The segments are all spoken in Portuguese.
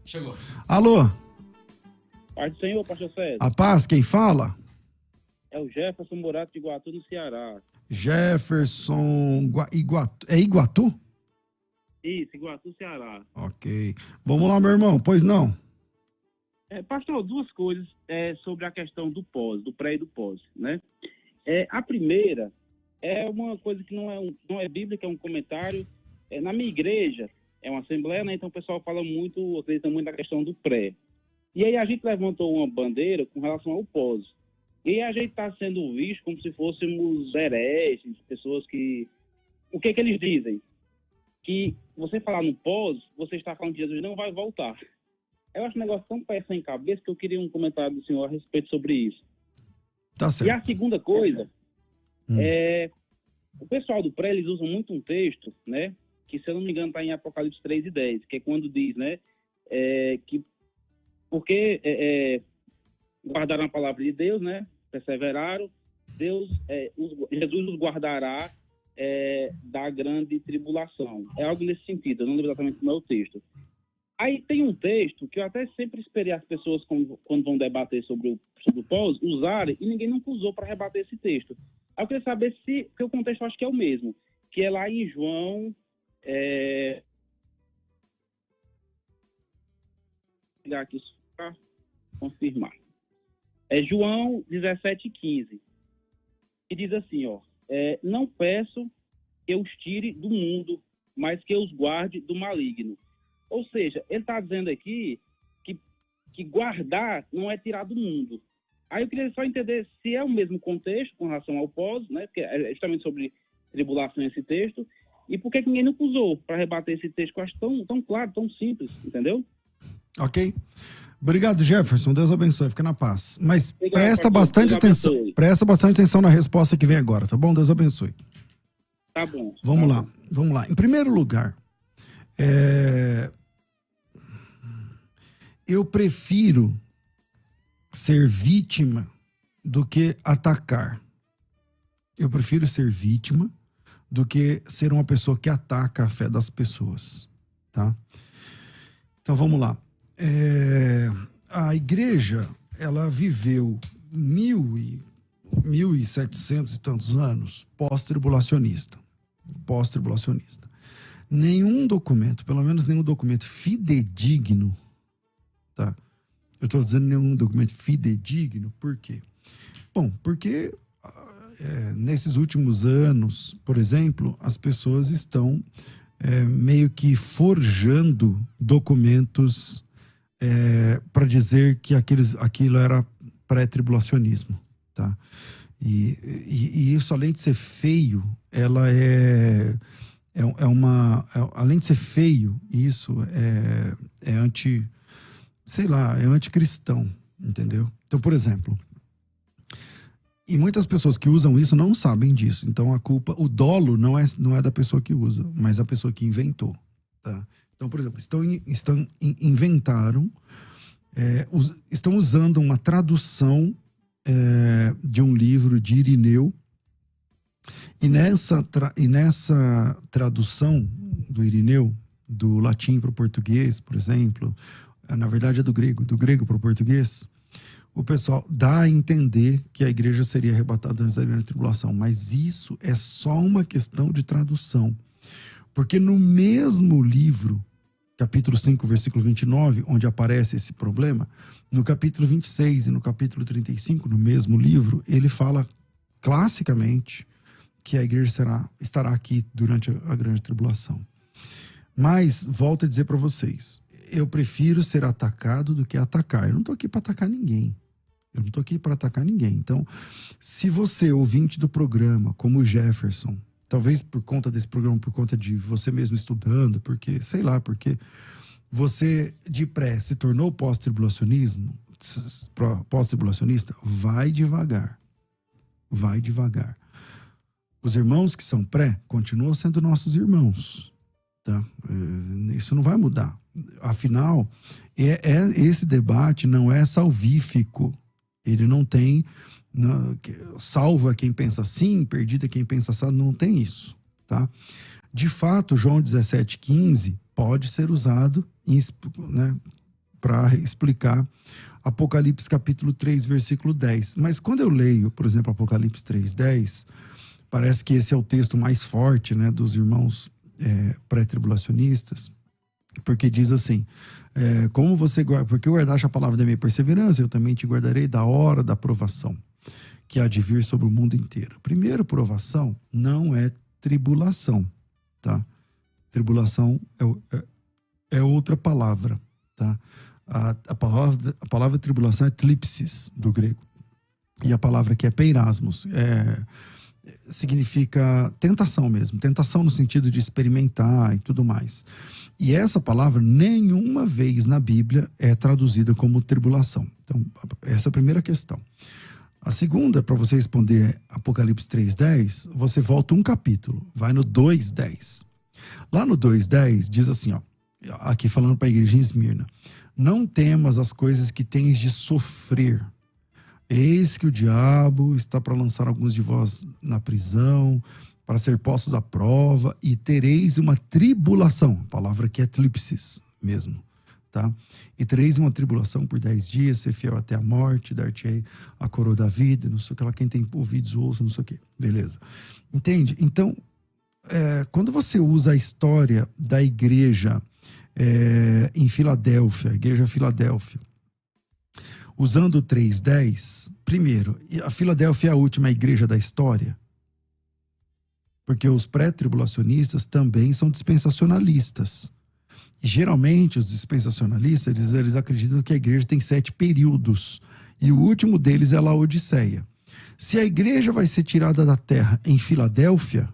Chegou. Alô? Paz do Senhor, pastor César. A paz, quem fala? É o Jefferson Morato de Iguatu, no Ceará. Jefferson Iguatu. É Iguatu? Isso, Iguatu, Ceará. Ok. Vamos lá, meu irmão. Pois não? Pastor, duas coisas sobre a questão do pós, do pré e do pós, né? A primeira é uma coisa que não é bíblica, é um comentário. Na minha igreja, é uma assembleia, né? Então o pessoal fala muito, acredita muito na questão do pré. E aí a gente levantou uma bandeira com relação ao pós. E aí a gente está sendo visto como se fôssemos hereges, pessoas que... O que eles dizem? Que você falar no pós, você está falando que Jesus não vai voltar. Eu acho um negócio tão pé sem cabeça que eu queria um comentário do senhor a respeito sobre isso. Tá certo. E a segunda coisa, o pessoal do pré, eles usam muito um texto, né? Que, se eu não me engano, está em Apocalipse 3:10, que é quando diz, né? Que porque guardaram a palavra de Deus, né? Perseveraram, Jesus os guardará da grande tribulação. É algo nesse sentido, eu não lembro exatamente como é o texto. Aí tem um texto que eu até sempre esperei as pessoas, quando vão debater sobre o pós, usarem, e ninguém nunca usou para rebater esse texto. Aí eu queria saber porque o contexto eu acho que é o mesmo, que é lá em João... Vou pegar aqui para confirmar. É João 17:15, que diz assim, ó, não peço que eu os tire do mundo, mas que eu os guarde do maligno. Ou seja, ele está dizendo aqui que guardar não é tirar do mundo. Aí eu queria só entender se é o mesmo contexto com relação ao pós, né? Porque é justamente sobre tribulação esse texto, e por que ninguém não usou para rebater esse texto que eu acho tão claro, tão simples, entendeu? Ok. Obrigado, Jefferson. Deus abençoe. Fica na paz. Mas Obrigado, presta pastor. bastante Deus atenção. abençoe. Presta bastante atenção na resposta que vem agora, tá bom? Deus abençoe. Tá bom. Vamos Tá lá. bom. Vamos lá. Em primeiro lugar, eu prefiro ser vítima do que atacar. Eu prefiro ser vítima do que ser uma pessoa que ataca a fé das pessoas, tá? Então vamos lá. A igreja, ela viveu 1.700 e tantos anos pós-tribulacionista. Nenhum documento, pelo menos nenhum documento fidedigno, tá? Eu estou dizendo nenhum documento fidedigno, por quê? Bom, porque nesses últimos anos, por exemplo, as pessoas estão meio que forjando documentos para dizer que aquilo era pré-tribulacionismo, tá? E isso, além de ser feio, ela além de ser feio, isso é anticristão, entendeu? Então, por exemplo, e muitas pessoas que usam isso não sabem disso. Então o dolo não é da pessoa que usa, mas da pessoa que inventou, tá? Então, por exemplo, estão usando uma tradução de um livro de Irineu, e nessa tradução do Irineu, do latim para o português, por exemplo, na verdade é do grego para o português, o pessoal dá a entender que a igreja seria arrebatada antes da grande tribulação, mas isso é só uma questão de tradução, porque no mesmo livro, capítulo 5, versículo 29, onde aparece esse problema, no capítulo 26 e no capítulo 35, no mesmo livro, ele fala classicamente que a igreja estará aqui durante a grande tribulação. Mas, volto a dizer para vocês, eu prefiro ser atacado do que atacar. Eu não estou aqui para atacar ninguém. Então, se você, ouvinte do programa, como o Jefferson, talvez por conta desse programa, por conta de você mesmo estudando, porque você de pré se tornou pós-tribulacionista, vai devagar. Os irmãos que são pré continuam sendo nossos irmãos, tá? Isso não vai mudar. Afinal, esse debate não é salvífico. Ele não tem salva quem pensa assim, perdida quem pensa assim, não tem isso, tá? De fato, João 17:15 pode ser usado, né, para explicar Apocalipse capítulo 3, versículo 10. Mas quando eu leio, por exemplo, Apocalipse 3, 10, parece que esse é o texto mais forte, né, dos irmãos pré-tribulacionistas, porque diz assim, como você guarda, porque eu guardaste a palavra da minha perseverança, eu também te guardarei da hora da provação, que há de vir sobre o mundo inteiro. Primeiro, provação não é tribulação, tá? Tribulação é outra palavra, tá? A palavra tribulação é tlipsis, do grego. E a palavra aqui é peirasmos, significa tentação mesmo, tentação no sentido de experimentar e tudo mais. E essa palavra nenhuma vez na Bíblia é traduzida como tribulação. Então, essa é a primeira questão. A segunda, para você responder Apocalipse 3:10, você volta um capítulo, vai no 2:10. Lá no 2:10 diz assim, ó, aqui falando para a igreja em Esmirna: não temas as coisas que tens de sofrer. Eis que o diabo está para lançar alguns de vós na prisão, para ser postos à prova, e tereis uma tribulação. A palavra aqui é tlipsis mesmo, tá? E tereis uma tribulação por 10 dias, ser fiel até a morte, dar-te-ei a coroa da vida, não sei o que lá, quem tem ouvidos ouça, não sei o que. Beleza. Entende? Então, quando você usa a história da igreja em Filadélfia, a igreja Filadélfia, usando o 3:10, primeiro, a Filadélfia é a última igreja da história, porque os pré-tribulacionistas também são dispensacionalistas. E geralmente os dispensacionalistas, eles acreditam que a igreja tem 7 períodos, e o último deles é a Laodiceia. Se a igreja vai ser tirada da terra em Filadélfia,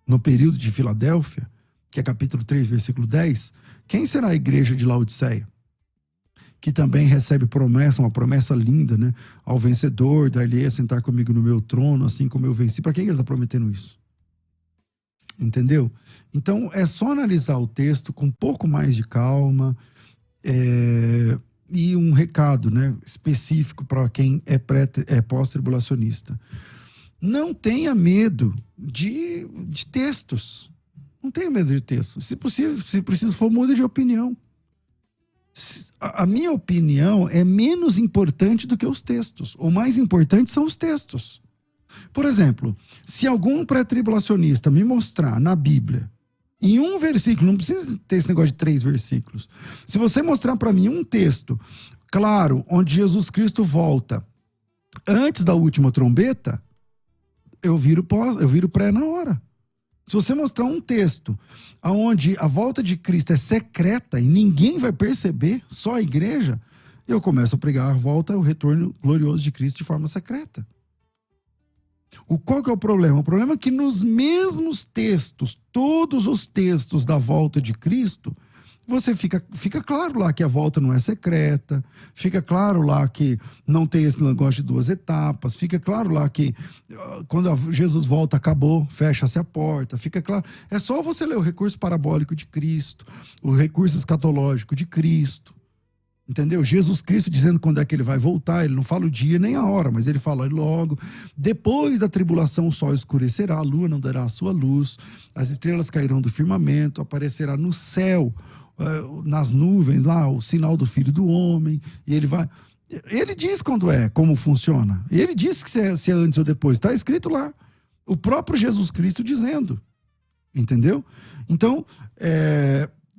no período de Filadélfia, que é capítulo 3, versículo 10, quem será a igreja de Laodiceia? Que também recebe promessa, uma promessa linda, né? Ao vencedor, dar-lhe a sentar comigo no meu trono, assim como eu venci. Para quem ele está prometendo isso? Entendeu? Então, é só analisar o texto com um pouco mais de calma, e um recado, né, específico para quem é pós-tribulacionista. Não tenha medo de textos. Não tenha medo de textos. Se possível, se preciso for, mude de opinião. A minha opinião é menos importante do que os textos. O mais importante são os textos. Por exemplo, se algum pré-tribulacionista me mostrar na Bíblia, em um versículo, não precisa ter esse negócio de 3 versículos. Se você mostrar para mim um texto, claro, onde Jesus Cristo volta antes da última trombeta, eu viro pré na hora. Se você mostrar um texto onde a volta de Cristo é secreta e ninguém vai perceber, só a igreja, eu começo a pregar a volta, o retorno glorioso de Cristo de forma secreta. Qual que é o problema? O problema é que nos mesmos textos, todos os textos da volta de Cristo, você fica claro lá que a volta não é secreta, fica claro lá que não tem esse negócio de 2 etapas, fica claro lá que quando Jesus volta, acabou, fecha-se a porta, fica claro. É só você ler o recurso parabólico de Cristo, o recurso escatológico de Cristo, entendeu? Jesus Cristo dizendo quando é que ele vai voltar, ele não fala o dia nem a hora, mas ele fala logo. Depois da tribulação o sol escurecerá, a lua não dará a sua luz, as estrelas cairão do firmamento, aparecerá no céu, nas nuvens lá, o sinal do Filho do Homem, e ele diz quando como funciona, ele diz que se é antes ou depois, está escrito lá, o próprio Jesus Cristo dizendo, entendeu? Então,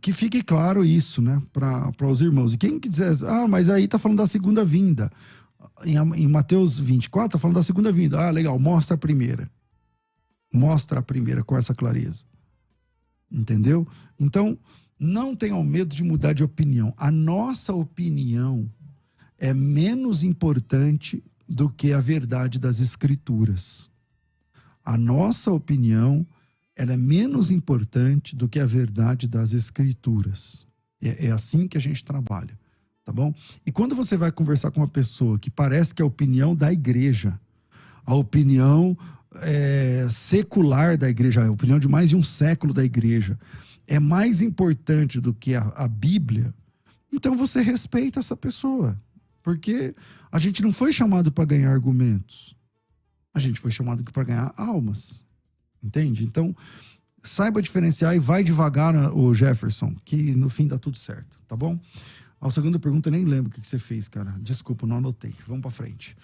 que fique claro isso, né, para os irmãos. E quem quiser, mas aí está falando da segunda vinda, em Mateus 24 está falando da segunda vinda, legal, mostra a primeira com essa clareza, entendeu? Então, não tenham medo de mudar de opinião. A nossa opinião é menos importante do que a verdade das Escrituras. A nossa opinião, ela é menos importante do que a verdade das Escrituras. É assim que a gente trabalha, tá bom? E quando você vai conversar com uma pessoa que parece que é a opinião da igreja, a opinião secular da igreja, a opinião de mais de um século da igreja, é mais importante do que a Bíblia, então você respeita essa pessoa. Porque a gente não foi chamado para ganhar argumentos. A gente foi chamado para ganhar almas. Entende? Então, saiba diferenciar e vai devagar, o Jefferson, que no fim dá tudo certo, tá bom? A segunda pergunta eu nem lembro o que você fez, cara. Desculpa, não anotei. Vamos pra frente.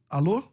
Alô?